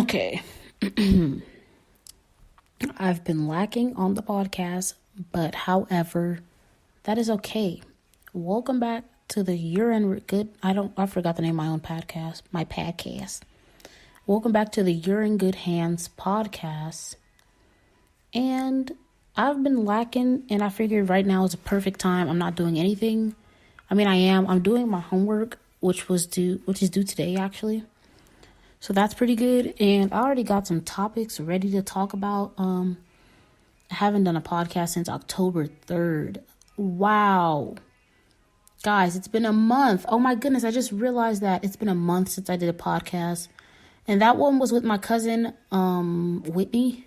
Okay. I've been lacking on the podcast, but however, that is okay. Welcome back to the I forgot the name of my own podcast, my podcast. Welcome back to the You're in Good Hands podcast. And I've been lacking, and I figured right now is a perfect time. I'm not doing anything. I'm doing my homework, which is due today actually. So that's pretty good. And I already got some topics ready to talk about. I haven't done a podcast since October 3rd. Wow. Guys, it's been a month. Oh my goodness, I just realized that it's been a month since I did a podcast. And that one was with my cousin, Whitney.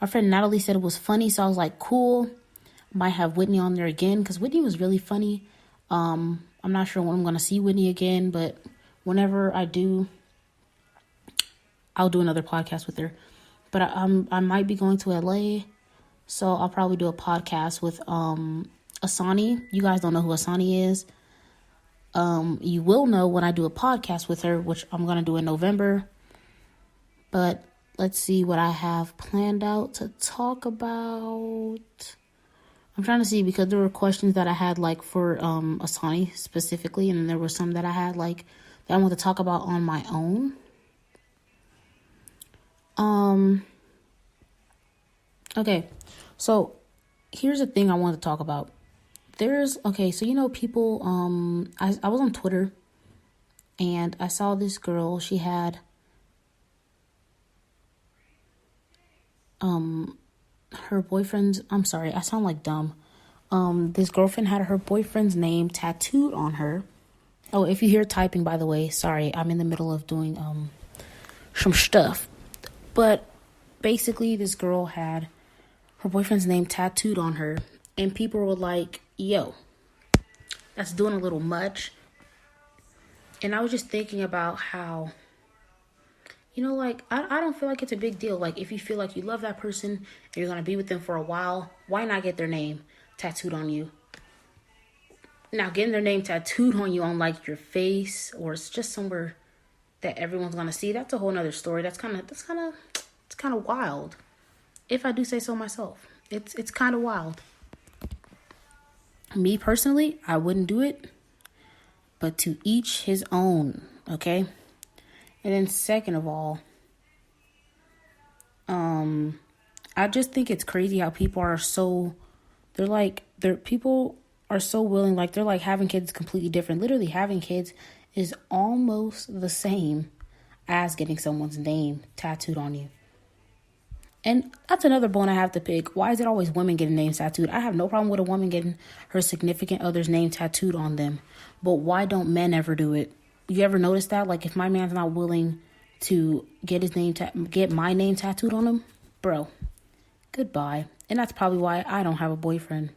My friend Natalie said it was funny, so I was like, cool. Might have Whitney on there again, because Whitney was really funny. I'm not sure when I'm going to see Whitney again, but whenever I do, I'll do another podcast with her. But I might be going to LA, so I'll probably do a podcast with Asani. You guys don't know who Asani is. You will know when I do a podcast with her, which I'm going to do in November. But let's see what I have planned out to talk about. I'm trying to see, because there were questions that I had like for Asani specifically, and then there were some that I had like that I want to talk about on my own. Okay, so here's the thing I want to talk about. So people, I was on Twitter, and I saw this girl. She had, her boyfriend's, I'm sorry, I sound like dumb. This girlfriend had her boyfriend's name tattooed on her. Oh, if you hear typing, by the way, sorry, I'm in the middle of doing, some stuff. But basically, this girl had her boyfriend's name tattooed on her, and people were like, yo, that's doing a little much. And I was just thinking about how, I don't feel like it's a big deal. Like, if you feel like you love that person and you're going to be with them for a while, why not get their name tattooed on you? Now, getting their name tattooed on you on, like, your face, or it's just somewhere that everyone's going to see, that's a whole nother story. It's kind of wild. If I do say so myself. It's kind of wild. Me personally, I wouldn't do it, but to each his own, okay? And then second of all, I just think it's crazy how people are so, people are so willing, like, they're like, having kids is completely different. Literally, having kids is almost the same as getting someone's name tattooed on you. And that's another bone I have to pick. Why is it always women getting names tattooed? I have no problem with a woman getting her significant other's name tattooed on them. But why don't men ever do it? You ever notice that? Like, if my man's not willing to get my name tattooed on him, bro, goodbye. And that's probably why I don't have a boyfriend.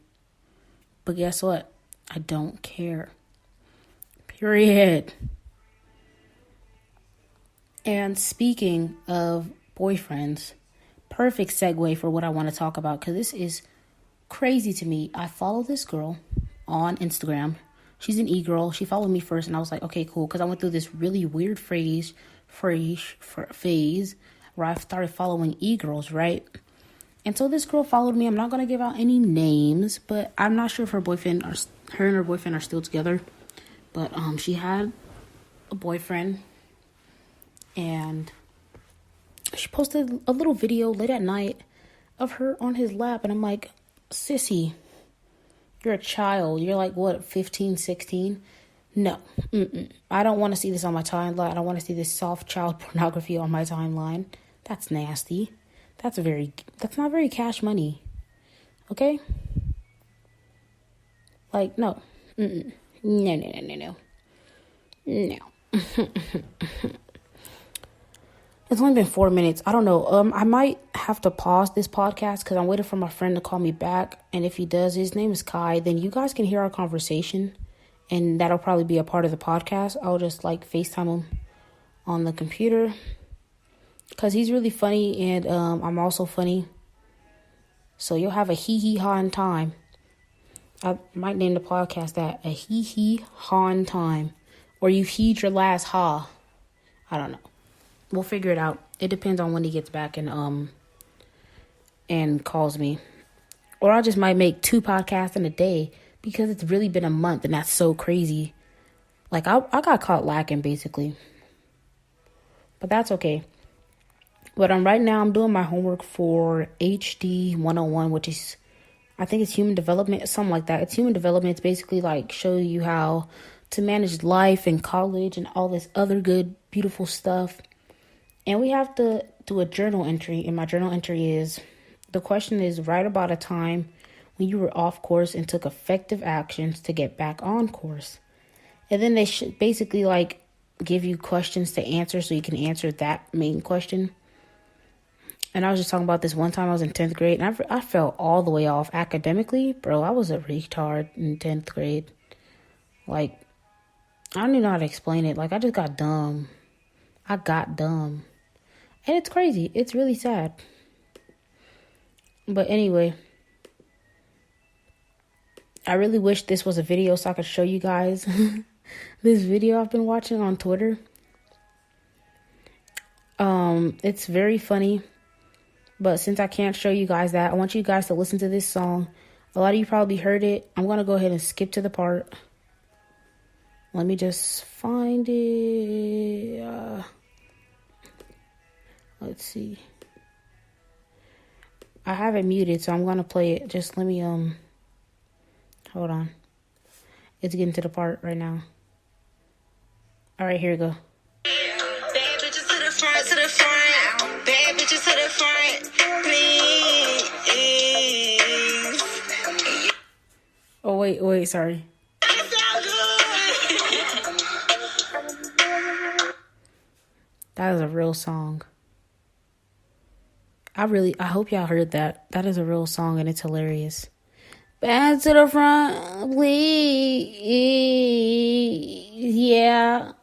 But guess what? I don't care. Period. And speaking of boyfriends, perfect segue for what I want to talk about, because this is crazy to me. I follow this girl on Instagram. She's an e-girl. She followed me first, and I was like, okay, cool, because I went through this really weird phase where I started following e-girls, right? And so this girl followed me. I'm not going to give out any names, but I'm not sure if her and her boyfriend are still together. But she had a boyfriend, and she posted a little video late at night of her on his lap. And I'm like, sissy, you're a child. You're like, what, 15, 16? No. I don't want to see this on my timeline. I don't want to see this soft child pornography on my timeline. That's nasty. That's not very cash money. Okay? Like, no. No. It's only been 4 minutes. I don't know. I might have to pause this podcast because I'm waiting for my friend to call me back. And if he does, his name is Kai. Then you guys can hear our conversation, and that'll probably be a part of the podcast. I'll just FaceTime him on the computer because he's really funny, and I'm also funny. So you'll have a hee-hee-haw time. I might name the podcast that, a hee-hee-haw time. Or you heed your last ha. I don't know. We'll figure it out. It depends on when he gets back and calls me. Or I just might make 2 podcasts in a day because it's really been a month and that's so crazy. Like, I got caught lacking, basically. But that's okay. But right now I'm doing my homework for HD 101, which is, I think it's human development, something like that. It's human development. It's basically like show you how to manage life and college and all this other good, beautiful stuff. And we have to do a journal entry. And my journal entry is, the question is, write about a time when you were off course and took effective actions to get back on course. And then they should basically like give you questions to answer so you can answer that main question. And I was just talking about this one time I was in 10th grade and I fell all the way off academically. Bro, I was a retard in 10th grade. Like, I don't even know how to explain it. Like, I just got dumb. I got dumb. And it's crazy. It's really sad. But anyway, I really wish this was a video so I could show you guys this video I've been watching on Twitter. It's very funny. But since I can't show you guys that, I want you guys to listen to this song. A lot of you probably heard it. I'm going to go ahead and skip to the part. Let me just find it. Let's see. I have it muted, so I'm going to play it. Just let me, hold on. It's getting to the part right now. All right, here we go. Bad bitches to the front, to the front. Bad bitches to the front, please. Oh, wait, sorry. That's so good. That is a real song. I hope y'all heard that. That is a real song and it's hilarious. Back to the front, please. Yeah.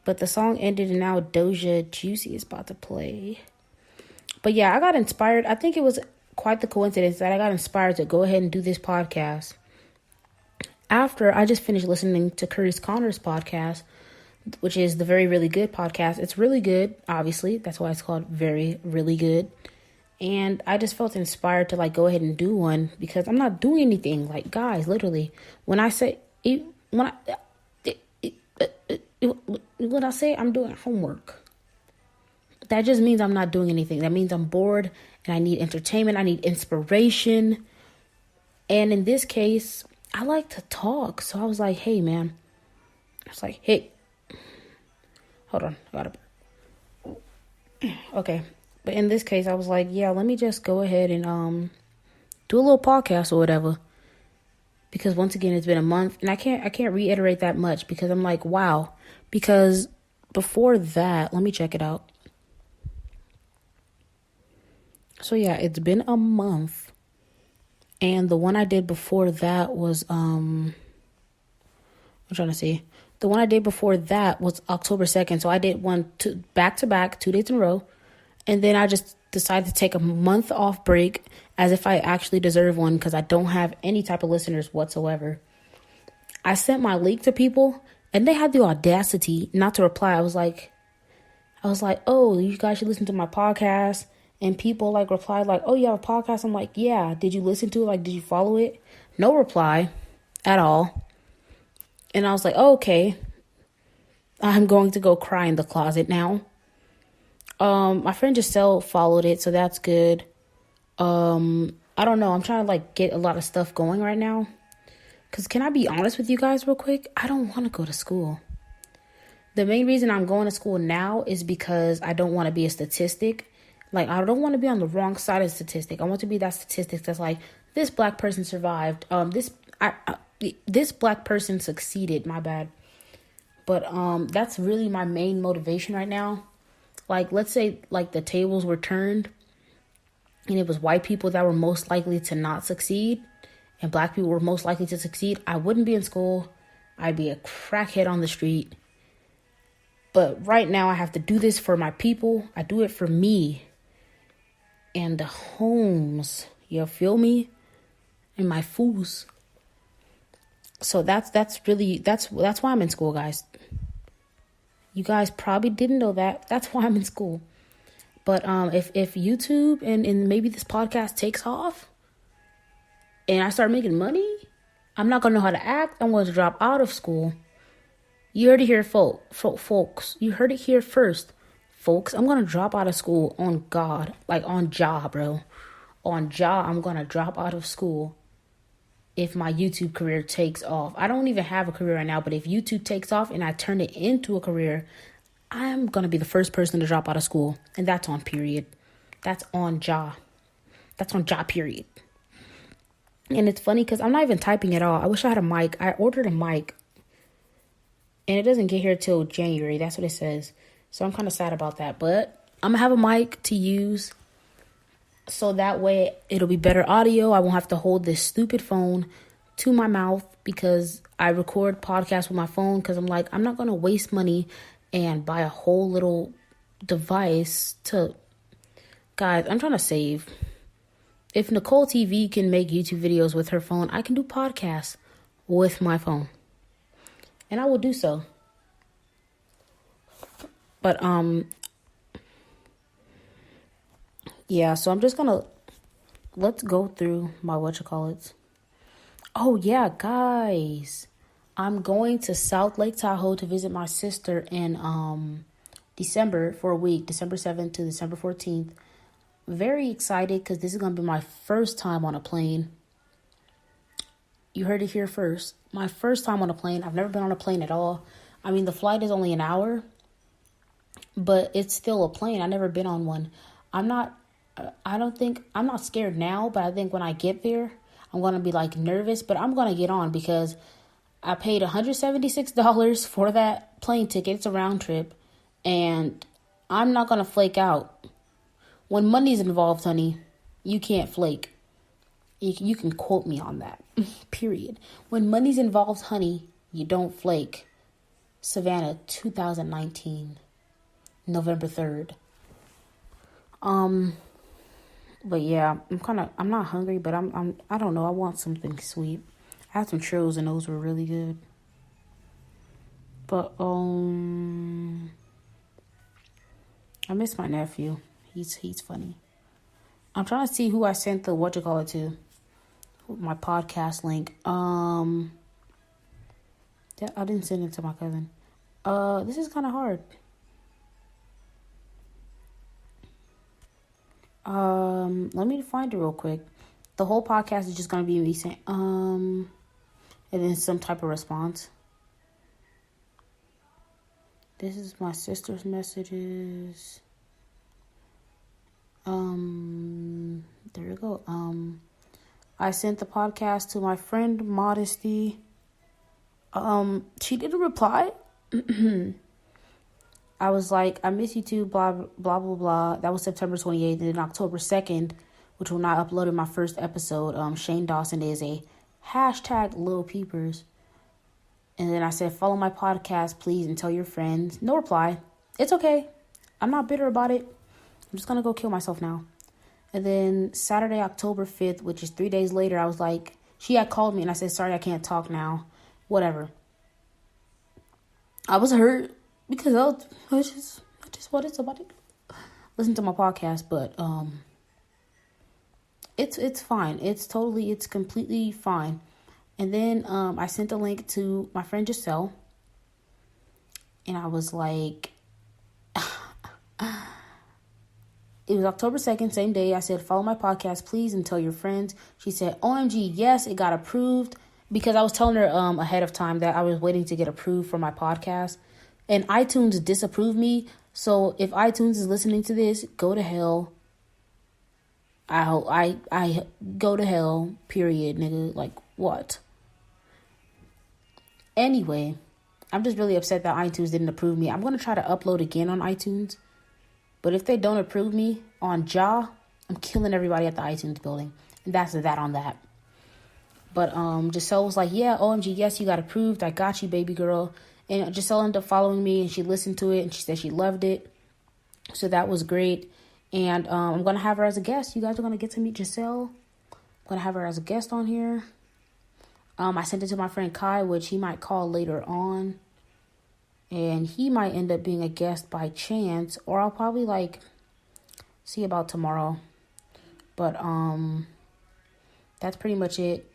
But the song ended and now Doja Juicy is about to play. But yeah, I got inspired. I think it was quite the coincidence that I got inspired to go ahead and do this podcast after I just finished listening to Curtis Connor's podcast, which is the Very Really Good podcast. It's really good, obviously. That's why it's called Very Really Good. And I just felt inspired to like go ahead and do one because I'm not doing anything. Like, guys, literally, when I say I'm doing homework, that just means I'm not doing anything. That means I'm bored and I need entertainment. I need inspiration. And in this case, I like to talk. So I was like, hey, man. I was like, hey. Hold on. Okay. But in this case, I was like, yeah, let me just go ahead and do a little podcast or whatever. Because once again, it's been a month. And I can't reiterate that much because I'm like, wow. Because before that, let me check it out. So yeah, it's been a month. And the one I did before that was I'm trying to see. The one I did before that was October 2nd. So I did one back to back, 2 days in a row. And then I just decided to take a month off break as if I actually deserve one because I don't have any type of listeners whatsoever. I sent my link to people and they had the audacity not to reply. I was like, oh, you guys should listen to my podcast. And people like replied like, oh, you have a podcast? I'm like, yeah. Did you listen to it? Like, did you follow it? No reply at all. And I was like, oh, okay. I'm going to go cry in the closet now. My friend Giselle followed it, so that's good. I don't know. I'm trying to like get a lot of stuff going right now. Because can I be honest with you guys real quick? I don't want to go to school. The main reason I'm going to school now is because I don't want to be a statistic. Like, I don't want to be on the wrong side of the statistic. I want to be that statistic that's like, this black person survived. This black person succeeded. My bad. But that's really my main motivation right now. Like, let's say like the tables were turned and it was white people that were most likely to not succeed and black people were most likely to succeed. I wouldn't be in school. I'd be a crackhead on the street. But right now I have to do this for my people. I do it for me and the homes. You feel me? And my fools. So that's why I'm in school, guys. You guys probably didn't know that. That's why I'm in school. But if YouTube and maybe this podcast takes off and I start making money, I'm not going to know how to act. I'm going to drop out of school. You heard it here, folks. You heard it here first, folks. I'm going to drop out of school on God. Like on job, bro. On job, I'm going to drop out of school if my YouTube career takes off. I don't even have a career right now, but if YouTube takes off and I turn it into a career, I'm going to be the first person to drop out of school. And that's on period. That's on job. That's on job period. And it's funny because I'm not even typing at all. I wish I had a mic. I ordered a mic. And it doesn't get here till January. That's what it says. So I'm kind of sad about that. But I'm going to have a mic to use. So that way it'll be better audio. I won't have to hold this stupid phone to my mouth because I record podcasts with my phone. Because I'm like, I'm not going to waste money and buy a whole little device to... Guys, I'm trying to save. If Nicole TV can make YouTube videos with her phone, I can do podcasts with my phone. And I will do so. But, yeah, so I'm just gonna, let's go through my whatchamacallits. Oh, yeah, guys. I'm going to South Lake Tahoe to visit my sister in, December for a week, December 7th to December 14th. Very excited because this is going to be my first time on a plane. You heard it here first. My first time on a plane. I've never been on a plane at all. I mean, the flight is only an hour, but it's still a plane. I've never been on one. I'm not scared now, but I think when I get there, I'm going to be like nervous, but I'm going to get on because I paid $176 for that plane ticket. It's a round trip, and I'm not going to flake out. When money's involved, honey, you can't flake. You can quote me on that. Period. When money's involved, honey, you don't flake. Savannah, 2019, November 3rd. But yeah, I'm not hungry, but I don't know. I want something sweet. I had some churros and those were really good. But, I miss my nephew. He's funny. I'm trying to see who I sent the to. My podcast link. Yeah, I didn't send it to my cousin. This is kind of hard. Let me find it real quick. The whole podcast is just gonna be me saying and then some type of response. This is my sister's messages. There you go. I sent the podcast to my friend Modesty. She didn't reply. I was like, I miss you too, blah, blah, blah, blah. That was September 28th. And then October 2nd, which when I uploaded my first episode, Shane Dawson is a hashtag Lil Peepers. And then I said, follow my podcast, please, and tell your friends. No reply. It's okay. I'm not bitter about it. I'm just going to go kill myself now. And then Saturday, October 5th, which is 3 days later, I was like, she had called me and I said, sorry, I can't talk now. Whatever. I was hurt because that's just what it's about. Listen to my podcast, but it's fine. It's completely fine. And then I sent a link to my friend Giselle. And I was like, it was October 2nd, same day. I said, follow my podcast, please, and tell your friends. She said, OMG, yes, it got approved. Because I was telling her ahead of time that I was waiting to get approved for my podcast. And iTunes disapproved me. So if iTunes is listening to this, go to hell. I go to hell, period, nigga. Like, what? Anyway, I'm just really upset that iTunes didn't approve me. I'm going to try to upload again on iTunes. But if they don't approve me on I'm killing everybody at the iTunes building. And that's that on that. But Giselle was like, yeah, OMG, yes, you got approved. I got you, baby girl. And Giselle ended up following me, and she listened to it, and she said she loved it. So that was great. And I'm going to have her as a guest. You guys are going to get to meet Giselle. I'm going to have her as a guest on here. I sent it to my friend Kai, which he might call later on. And he might end up being a guest by chance, or I'll probably like see about tomorrow. But that's pretty much it.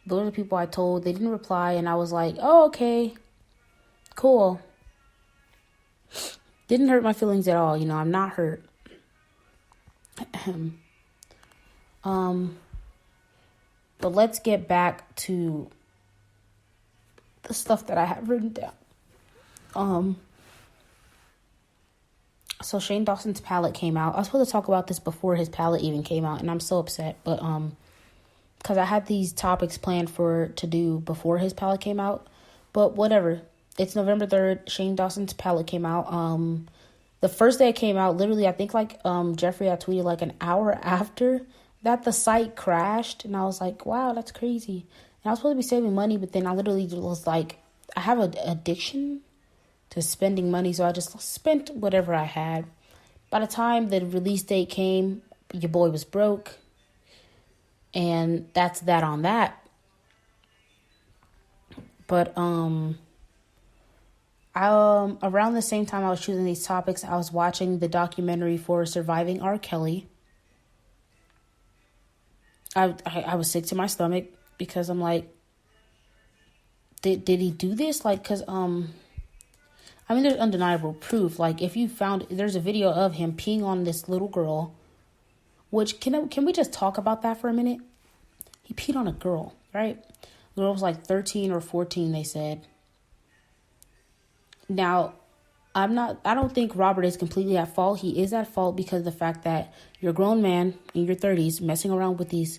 Those are the people I told. They didn't reply, and I was like, oh, okay, cool. Didn't hurt my feelings at all. I'm not hurt. But let's get back to the stuff that I have written down. So Shane Dawson's palette came out. I was supposed to talk about this before his palette even came out, and I'm so upset. But because I had these topics planned to do before his palette came out. But whatever. It's November 3rd. Shane Dawson's palette came out. The first day it came out, literally, I think Jeffrey had tweeted like an hour after that the site crashed. And I was like, wow, that's crazy. And I was supposed to be saving money, but then I literally was like, I have an addiction to spending money, so I just spent whatever I had. By the time the release date came, your boy was broke. And that's that on that. But around the same time I was choosing these topics, I was watching the documentary for Surviving R. Kelly. I was sick to my stomach because I'm like, did he do this? Like, because there's undeniable proof. Like, if you there's a video of him peeing on this little girl, which, can we just talk about that for a minute? He peed on a girl, right? The girl was like 13 or 14, they said. Now, I don't think Robert is completely at fault. He is at fault because of the fact that you're a grown man in your 30s messing around with these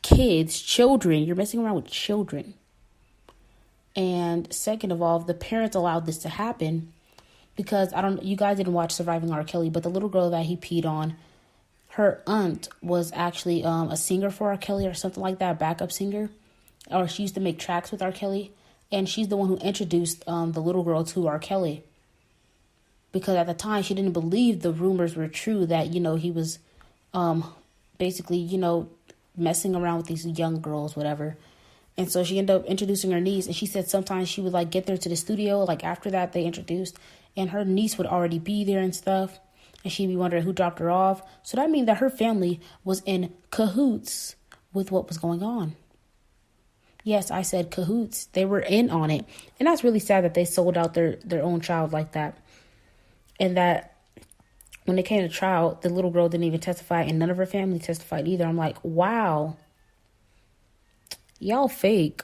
children. You're messing around with children. And second of all, the parents allowed this to happen because you guys didn't watch Surviving R. Kelly, but the little girl that he peed on, her aunt was actually a singer for R. Kelly or something like that, a backup singer. Or she used to make tracks with R. Kelly. And she's the one who introduced the little girl to R. Kelly. Because at the time, she didn't believe the rumors were true that, he was basically, messing around with these young girls, whatever. And so she ended up introducing her niece. And she said sometimes she would, like, get there to the studio. Like, after that, they introduced. And her niece would already be there and stuff. And she'd be wondering who dropped her off. So that means that her family was in cahoots with what was going on. Yes, I said cahoots. They were in on it. And that's really sad that they sold out their own child like that. And that when it came to trial, the little girl didn't even testify and none of her family testified either. I'm like, wow. Y'all fake.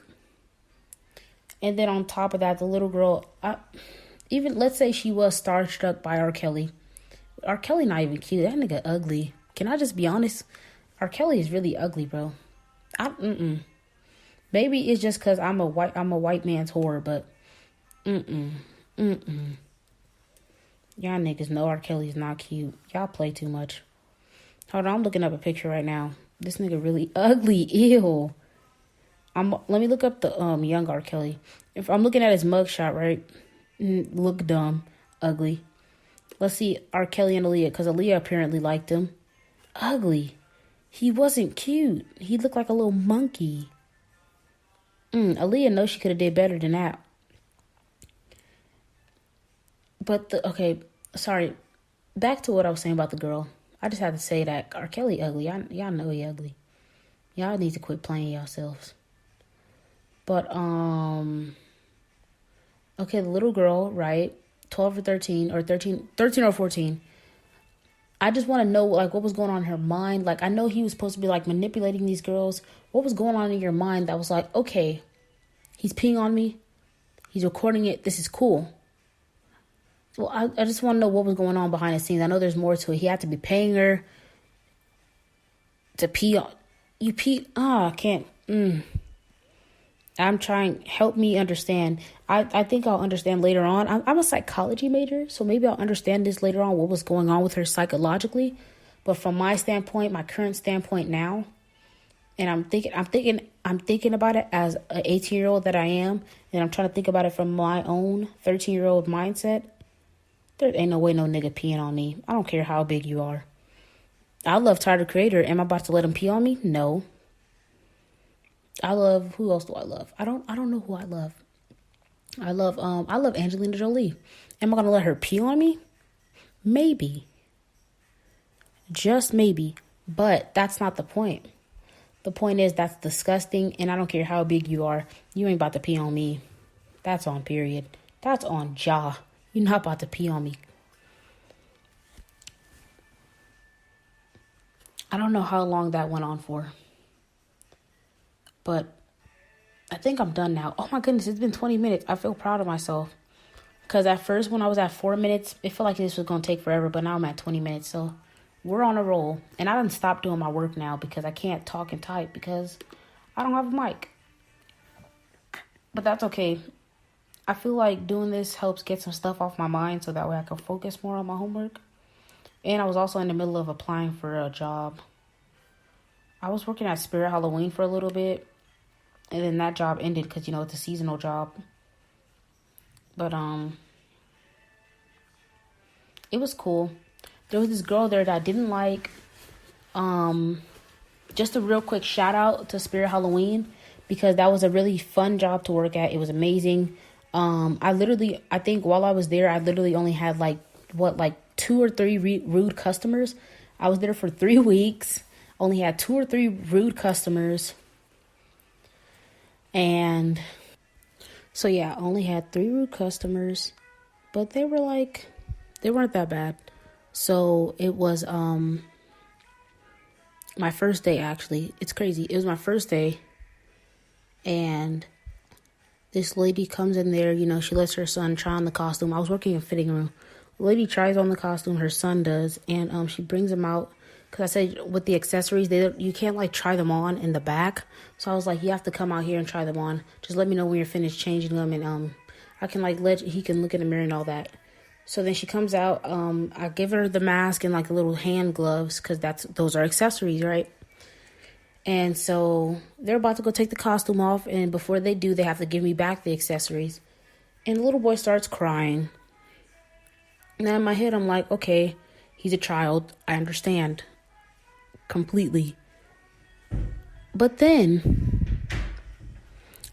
And then on top of that, the little girl, even let's say she was starstruck by R. Kelly. R. Kelly not even cute. That nigga ugly. Can I just be honest? R. Kelly is really ugly, bro. Maybe it's just because I'm a white man's whore, but y'all niggas know R. Kelly's not cute. Y'all play too much. Hold on, I'm looking up a picture right now. This nigga really ugly. Ew. Let me look up the young R. Kelly. If I'm looking at his mugshot, right? Look dumb, ugly. Let's see R. Kelly and Aaliyah, because Aaliyah apparently liked him. Ugly. He wasn't cute. He looked like a little monkey. Aaliyah knows she could have did better than that. But sorry. Back to what I was saying about the girl. I just had to say that R. Kelly ugly. Y'all know he ugly. Y'all need to quit playing yourselves. But the little girl, right? 12 or 13 or 13 or 14. I just want to know, like, what was going on in her mind. Like, I know he was supposed to be, like, manipulating these girls. What was going on in your mind that was like, okay, he's peeing on me. He's recording it. This is cool. Well, I just want to know what was going on behind the scenes. I know there's more to it. He had to be paying her to pee on. You pee. I can't. I'm trying. Help me understand. I think I'll understand later on. I'm a psychology major, so maybe I'll understand this later on, what was going on with her psychologically. But from my standpoint, my current standpoint now, and I'm thinking about it as an 18-year-old that I am, and I'm trying to think about it from my own 13-year-old mindset. There ain't no way no nigga peeing on me. I don't care how big you are. I love Tyler, the Creator. Am I about to let him pee on me? No. Who else do I love? I don't know who I love. I love Angelina Jolie. Am I gonna let her pee on me? Maybe. Just maybe. But that's not the point. The point is that's disgusting, and I don't care how big you are. You ain't about to pee on me. That's on period. That's on jaw. You're not about to pee on me. I don't know how long that went on for. But I think I'm done now. Oh my goodness, it's been 20 minutes. I feel proud of myself. Because at first, when I was at 4 minutes, it felt like this was going to take forever. But now I'm at 20 minutes. So we're on a roll. And I done stopped doing my work now because I can't talk and type because I don't have a mic. But that's okay. I feel like doing this helps get some stuff off my mind so that way I can focus more on my homework. And I was also in the middle of applying for a job. I was working at Spirit Halloween for a little bit. And then that job ended because, it's a seasonal job. But, it was cool. There was this girl there that I didn't like. Just a real quick shout out to Spirit Halloween because that was a really fun job to work at. It was amazing. I think while I was there, I literally only had like 2 or 3 rude customers. I was there for 3 weeks. Only had 2 or 3 rude customers. And so, yeah, I only had 3 rude customers, but they weren't that bad. So it was, my first day, actually. It's crazy. It was my first day. And this lady comes in there, she lets her son try on the costume. I was working in a fitting room. The lady tries on the costume, her son does, and she brings him out. Because I said with the accessories, you can't try them on in the back. So I was like, you have to come out here and try them on. Just let me know when you're finished changing them, and I can he can look in the mirror and all that. So then she comes out. I give her the mask and the little hand gloves because those are accessories, right? And so they're about to go take the costume off, and before they do, they have to give me back the accessories. And the little boy starts crying. Now in my head, I'm like, okay, he's a child. I understand completely. But then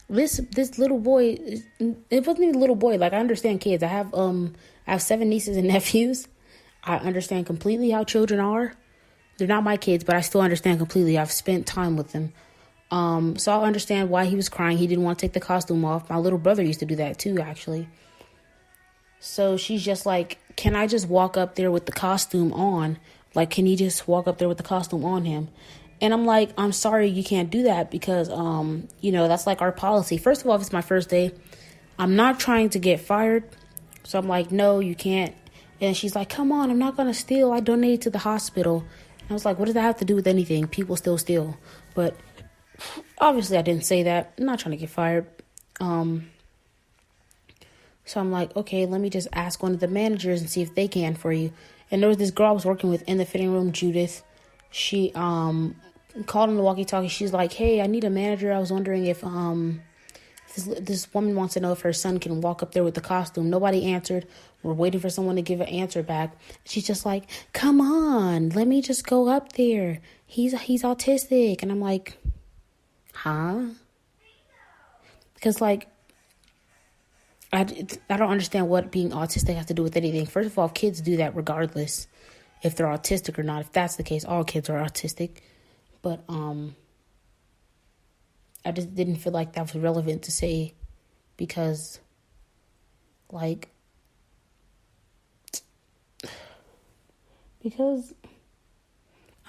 this little boy, it wasn't even a little boy. I understand kids. I have 7 nieces and nephews. I understand completely how children are. They're not my kids, but I still understand completely. I've spent time with them. So I understand why he was crying. He didn't want to take the costume off. My little brother used to do that too, actually. So she's just like, can I just walk up there with the costume on? Can he just walk up there with the costume on him? And I'm like, I'm sorry, you can't do that because, that's our policy. First of all, if it's my first day, I'm not trying to get fired. So I'm like, no, you can't. And she's like, come on, I'm not going to steal. I donated to the hospital. And I was like, what does that have to do with anything? People still steal. But obviously I didn't say that. I'm not trying to get fired. So I'm like, okay, let me just ask one of the managers and see if they can for you. And there was this girl I was working with in the fitting room, Judith. She called on the walkie-talkie. She's like, hey, I need a manager. I was wondering if this woman wants to know if her son can walk up there with the costume. Nobody answered. We're waiting for someone to give an answer back. She's just like, come on, let me just go up there. He's autistic. And I'm like, huh? Because I don't understand what being autistic has to do with anything. First of all, kids do that regardless if they're autistic or not. If that's the case, all kids are autistic. But I just didn't feel like that was relevant to say because, I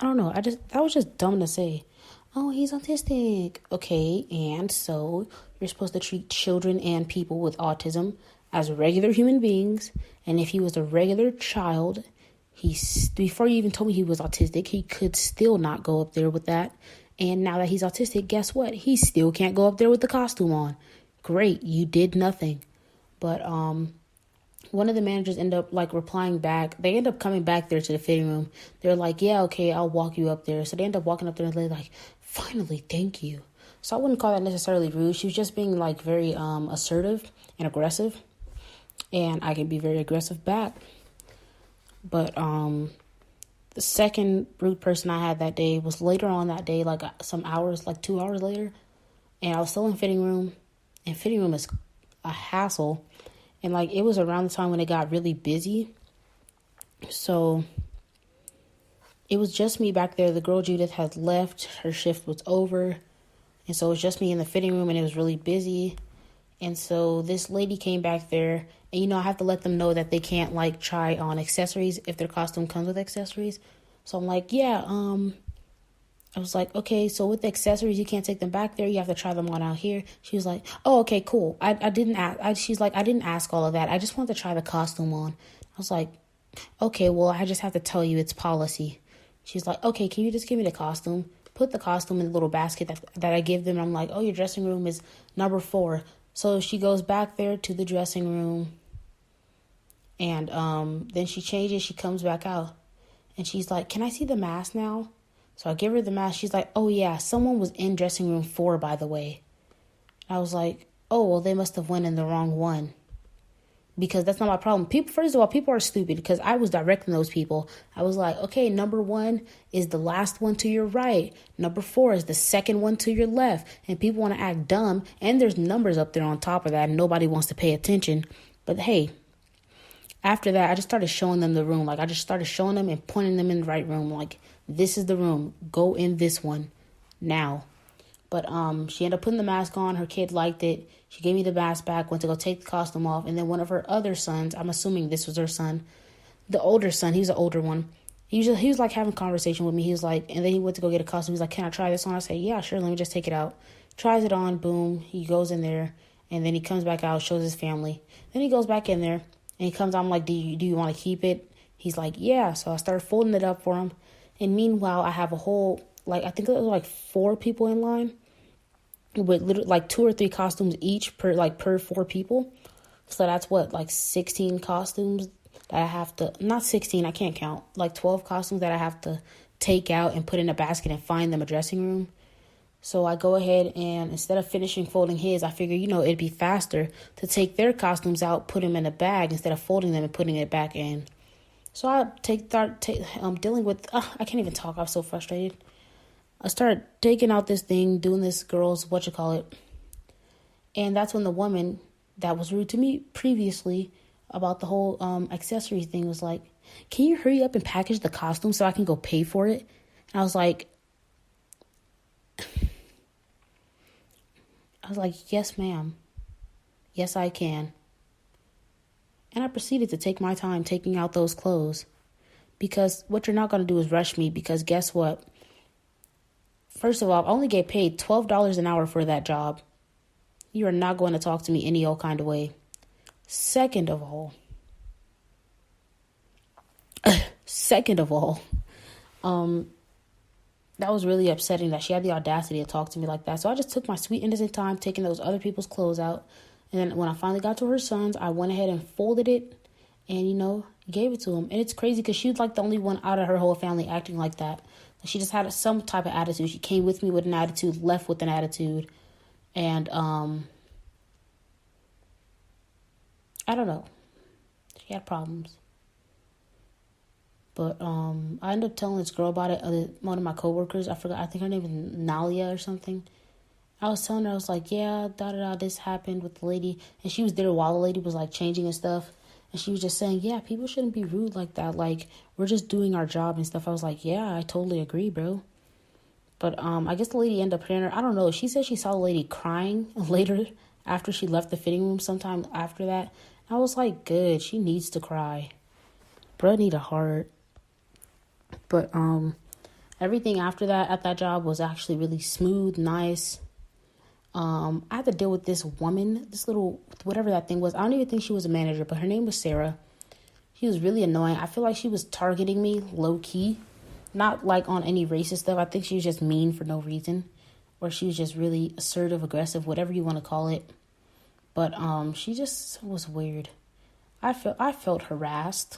don't know. That was just dumb to say. Oh, he's autistic. Okay, and so you're supposed to treat children and people with autism as regular human beings. And if he was a regular child, before you even told me he was autistic, he could still not go up there with that. And now that he's autistic, guess what? He still can't go up there with the costume on. Great, you did nothing. But one of the managers ended up replying back. They end up coming back there to the fitting room. They're like, yeah, okay, I'll walk you up there. So they end up walking up there and they're like, finally, thank you. So I wouldn't call that necessarily rude. She was just being very assertive and aggressive. And I can be very aggressive back. But the second rude person I had that day was later on that day, some hours, 2 hours later. And I was still in fitting room. And fitting room is a hassle. And like it was around the time when it got really busy. So it was just me back there. The girl Judith had left. Her shift was over. And so it was just me in the fitting room and it was really busy. And so this lady came back there. And, you know, I have to let them know that they can't, like, try on accessories if their costume comes with accessories. So I'm like, yeah, I was like, okay, so with the accessories, you can't take them back there. You have to try them on out here. She was like, oh, okay, cool. I didn't ask. She's like, I didn't ask all of that. I just wanted to try the costume on. I was like, okay, well, I just have to tell you it's policy. She's like, okay, can you just give me the costume? Put the costume in the little basket that I give them. I'm like, oh, your dressing room is number 4. So she goes back there to the dressing room. And then she changes. She comes back out. And she's like, can I see the mask now? So I give her the mask. She's like, oh, yeah, someone was in dressing room 4, by the way. I was like, oh, well, they must have went in the wrong one. Because that's not my problem. People, first of all, people are stupid because I was directing those people. I was like, okay, number 1 is the last one to your right. Number 4 is the second one to your left. And people want to act dumb. And there's numbers up there on top of that. And nobody wants to pay attention. But hey, after that, I just started showing them the room. Like, I just started showing them and pointing them in the right room. Like, this is the room. Go in this one now. But she ended up putting the mask on. Her kid liked it. She gave me the mask back, went to go take the costume off. And then one of her other sons, I'm assuming this was her son, the older son, he was the older one. He was like having a conversation with me. He was like, and then he went to go get a costume. He was like, can I try this on? I said, yeah, sure. Let me just take it out. Tries it on. Boom. He goes in there. And then he comes back out, shows his family. Then he goes back in there. And he comes out, I'm like, do you want to keep it? He's like, yeah. So I started folding it up for him. And meanwhile, I have a whole, like, I think it was like 4 people in line with literally like 2 or 3 costumes each per 4 people. So that's what, like 16 costumes that I have to, not 16, I can't count, like 12 costumes that I have to take out and put in a basket and find them a dressing room. So I go ahead and instead of finishing folding his, I figure, it'd be faster to take their costumes out, put them in a bag instead of folding them and putting it back in. So I dealing with, I can't even talk. I'm so frustrated. I started taking out this thing, doing this girl's, and that's when the woman that was rude to me previously about the whole accessory thing was like, can you hurry up and package the costume so I can go pay for it? And I was like, yes, ma'am. Yes, I can. And I proceeded to take my time taking out those clothes. Because what you're not going to do is rush me. Because guess what? First of all, I only get paid $12 an hour for that job. You are not going to talk to me any old kind of way. Second of all, that was really upsetting that she had the audacity to talk to me like that. So I just took my sweet innocent time taking those other people's clothes out. And then when I finally got to her son's, I went ahead and folded it and, gave it to him. And it's crazy because she was like the only one out of her whole family acting like that. She just had some type of attitude. She came with me with an attitude, left with an attitude. And I don't know. She had problems. But I ended up telling this girl about it, one of my coworkers. I forgot. I think her name was Nalia or something. I was telling her, I was like, yeah, this happened with the lady. And she was there while the lady was like changing and stuff. And she was just saying, yeah, people shouldn't be rude like that. Like, we're just doing our job and stuff. I was like, yeah, I totally agree, bro. But I guess the lady ended up hearing her. I don't know. She said she saw the lady crying later after she left the fitting room sometime after that. I was like, good. She needs to cry. Bro need a heart. But everything after that at that job was actually really smooth, nice. I had to deal with this woman, this little, whatever that thing was. I don't even think she was a manager, but her name was Sarah. She was really annoying. I feel like she was targeting me low key, not like on any racist stuff. I think she was just mean for no reason, or she was just really assertive, aggressive, whatever you want to call it. But she just was weird. I felt harassed.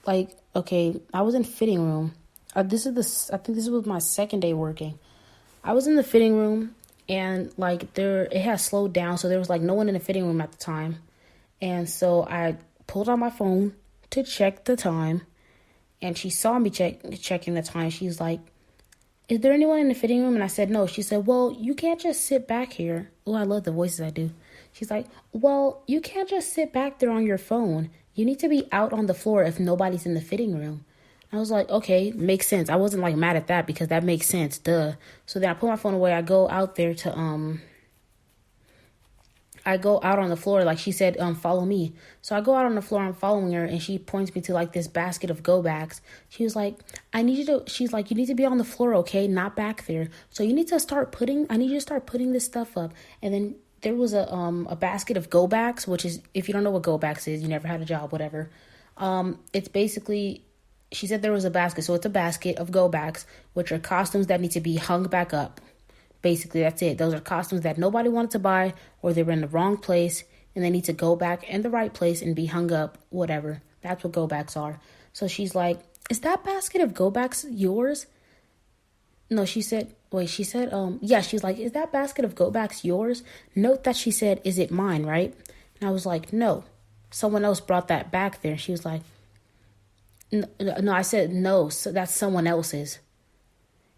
Like, okay, I was in fitting room. I think this was my second day working. I was in the fitting room. And, like, it had slowed down, so there was, like, no one in the fitting room at the time. And so I pulled out my phone to check the time, and she saw me checking the time. She's like, is there anyone in the fitting room? And I said, no. She said, well, you can't just sit back here. Oh, I love the voices I do. She's like, well, you can't just sit back there on your phone. You need to be out on the floor if nobody's in the fitting room. I was like, okay, makes sense. I wasn't like mad at that because that makes sense, duh. So then I put my phone away. I go out there to I go out on the floor, like she said, follow me. So I go out on the floor, I'm following her, and she points me to like this basket of go backs. She was like, she's like, you need to be on the floor, okay? Not back there. So you need to I need you to start putting this stuff up. And then there was a basket of go backs, which is, if you don't know what go backs is, you never had a job, whatever. It's basically, she said there was a basket. So it's a basket of go backs, which are costumes that need to be hung back up. Basically, that's it. Those are costumes that nobody wanted to buy, or they were in the wrong place and they need to go back in the right place and be hung up, whatever. That's what go backs are. So she's like, is that basket of go backs yours? No, she said, yeah, she's like, is that basket of go backs yours? Note that she said, is it mine, right? And I was like, no, someone else brought that back there. She was like, no, I said, no, so that's someone else's.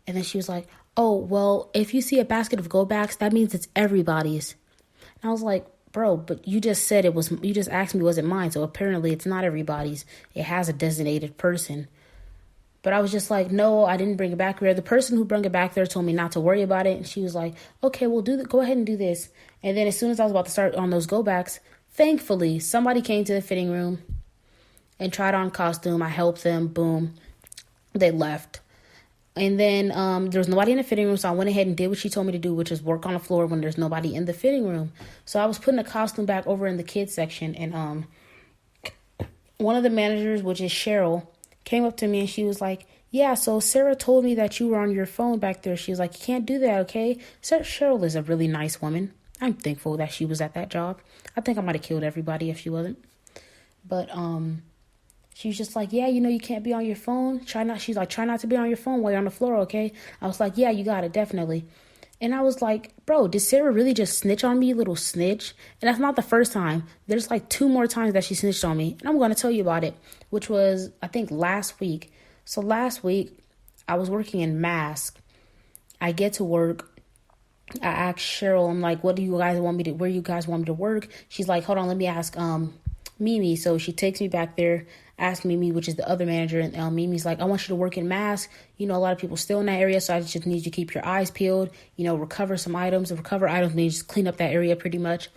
And then she was like, oh, well, if you see a basket of go backs, that means it's everybody's. And I was like, bro, but you just said you just asked me, was it mine? So apparently it's not everybody's. It has a designated person. But I was just like, no, I didn't bring it back there. The person who brought it back there told me not to worry about it. And she was like, okay, well, go ahead and do this. And then as soon as I was about to start on those go backs, thankfully, somebody came to the fitting room and tried on costume. I helped them. Boom. They left. And then there was nobody in the fitting room, so I went ahead and did what she told me to do, which is work on the floor when there's nobody in the fitting room. So I was putting the costume back over in the kids section, and one of the managers, which is Cheryl, came up to me and she was like, yeah, so Sarah told me that you were on your phone back there. She was like, you can't do that, okay? So Cheryl is a really nice woman. I'm thankful that she was at that job. I think I might have killed everybody if she wasn't. But she was just like, yeah, you can't be on your phone. She's like, try not to be on your phone while you're on the floor, okay? I was like, yeah, you got it, definitely. And I was like, bro, did Sarah really just snitch on me, little snitch? And that's not the first time. There's like 2 more times that she snitched on me. And I'm going to tell you about it, which was, I think, last week. So last week, I was working in mask. I get to work. I asked Cheryl, I'm like, where you guys want me to work? She's like, hold on, let me ask Mimi. So she takes me back there, asks Mimi, which is the other manager, and Mimi's like, I want you to work in mask. A lot of people still in that area, so I just need you to keep your eyes peeled, recover some items. Recover items means just clean up that area pretty much.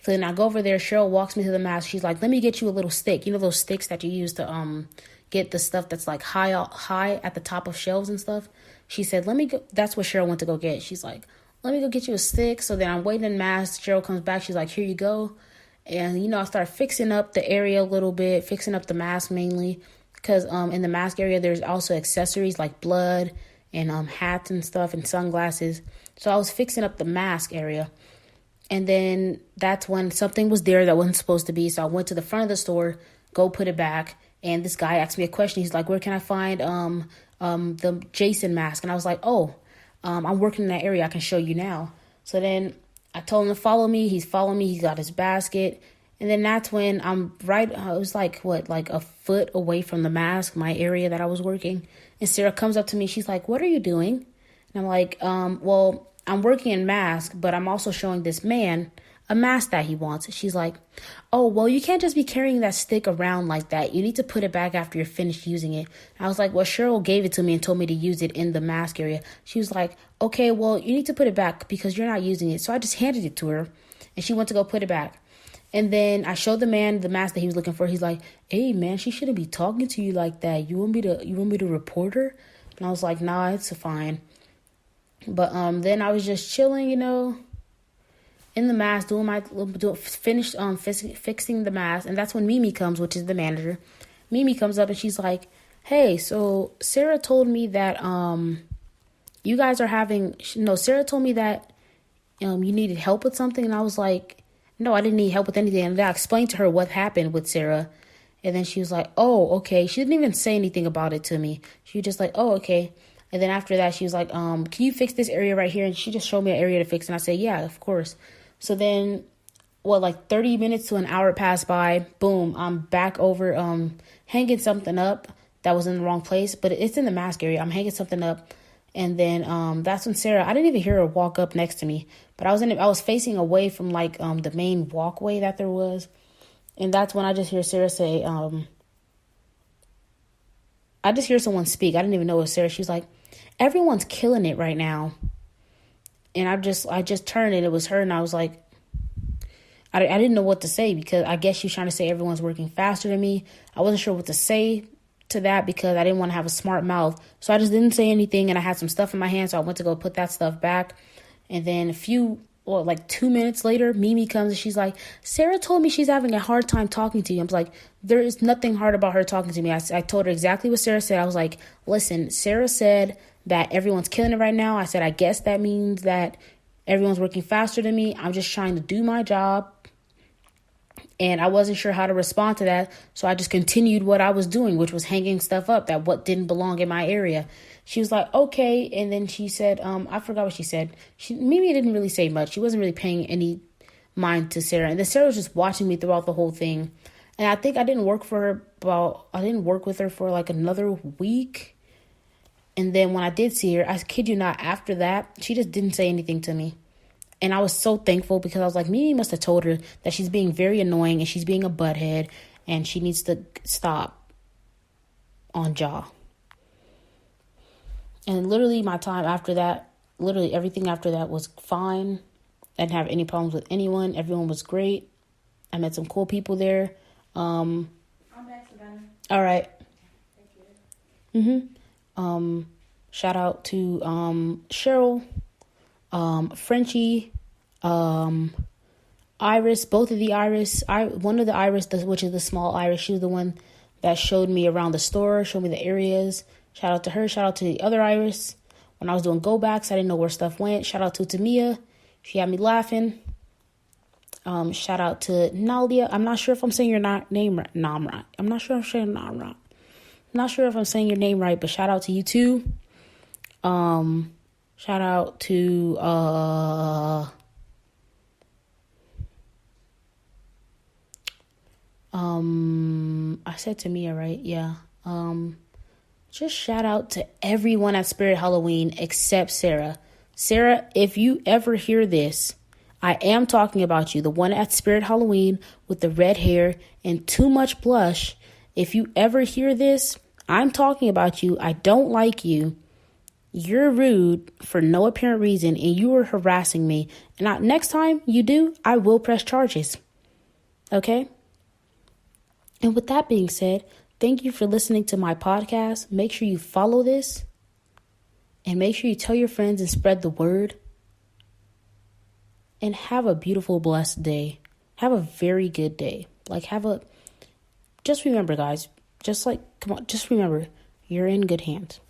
So then I go over there. Cheryl walks me to the mask. She's like, let me get you a little stick. Those sticks that you use to get the stuff that's like high at the top of shelves and stuff. She said, let me go. That's what Cheryl went to go get. She's like, let me go get you a stick. So then I'm waiting in mask. Cheryl comes back. She's like, here you go. And, I start fixing up the area a little bit, fixing up the mask mainly. Because in the mask area, there's also accessories like blood and hats and stuff and sunglasses. So I was fixing up the mask area. And then that's when something was there that wasn't supposed to be. So I went to the front of the store, go put it back. And this guy asked me a question. He's like, where can I find the Jason mask? And I was like, I'm working in that area. I can show you now. So then I told him to follow me. He's following me. He's got his basket. And then that's when I was like a foot away from the mask, my area that I was working. And Sarah comes up to me. She's like, what are you doing? And I'm like, well, I'm working in mask, but I'm also showing this man a mask that he wants. She's like, oh, well, you can't just be carrying that stick around like that. You need to put it back after you're finished using it. And I was like, well, Cheryl gave it to me and told me to use it in the mask area. She was like, okay, well, you need to put it back because you're not using it. So I just handed it to her and she went to go put it back. And then I showed the man the mask that he was looking for. He's like, hey, man, she shouldn't be talking to you like that. You want me to report her? And I was like, nah, it's fine. But then I was just chilling, in the mask, fixing the mask. And that's when Mimi comes, which is the manager. Mimi comes up and she's like, hey, so Sarah told me that you guys are Sarah told me that you needed help with something. And I was like, no, I didn't need help with anything. And then I explained to her what happened with Sarah. And then she was like, oh, okay. She didn't even say anything about it to me. She was just like, oh, okay. And then after that, she was like, can you fix this area right here? And she just showed me an area to fix. And I said, yeah, of course. So then, 30 minutes to an hour passed by. Boom, I'm back over hanging something up that was in the wrong place. But it's in the mask area. I'm hanging something up. And then that's when Sarah, I didn't even hear her walk up next to me, but I was facing away from like the main walkway that there was. And that's when I just hear Sarah say, I just hear someone speak. I didn't even know it was Sarah. She was like, everyone's killing it right now. And I just turned and it was her. And I was like, I didn't know what to say, because I guess she was trying to say everyone's working faster than me. I wasn't sure what to say to that because I didn't want to have a smart mouth. So I just didn't say anything, and I had some stuff in my hand, so I went to go put that stuff back. And then like 2 minutes later, Mimi comes and she's like, Sarah told me she's having a hard time talking to you. I'm like, there is nothing hard about her talking to me. I told her exactly what Sarah said. I was like, listen, Sarah said that everyone's killing it right now. I said, I guess that means that everyone's working faster than me. I'm just trying to do my job. And I wasn't sure how to respond to that. So I just continued what I was doing, which was hanging stuff up that what didn't belong in my area. She was like, okay. And then she said, I forgot what she said. Mimi didn't really say much. She wasn't really paying any mind to Sarah. And then Sarah was just watching me throughout the whole thing. And I think I didn't work with her for like another week. And then when I did see her, I kid you not, after that, she just didn't say anything to me. And I was so thankful, because I was like, Mimi must have told her that she's being very annoying and she's being a butthead and she needs to stop on jaw. And literally my time after that, literally everything after that was fine. I didn't have any problems with anyone. Everyone was great. I met some cool people there. I'm back, Savannah. All right. Thank you. Shout out to Cheryl, Frenchie, Iris, both of the Iris. One of the Iris, which is the small Iris, she was the one that showed me around the store, showed me the areas. Shout out to her. Shout out to the other Iris. When I was doing go backs, I didn't know where stuff went. Shout out to Tamia. She had me laughing. Shout out to Nalia. I'm not sure if I'm saying your name right. Namra. I'm not sure if I'm saying Namra. Not sure if I'm saying your name right, but shout out to you too. Shout out to I said Tamia, right? Yeah. Just shout out to everyone at Spirit Halloween except Sarah. Sarah, if you ever hear this, I am talking about you, the one at Spirit Halloween with the red hair and too much blush. If you ever hear this, I'm talking about you. I don't like you. You're rude for no apparent reason, and you are harassing me. And next time you do, I will press charges. Okay? And with that being said, thank you for listening to my podcast. Make sure you follow this, and make sure you tell your friends and spread the word. And have a beautiful, blessed day. Have a very good day. Just remember, guys, just remember, you're in good hands.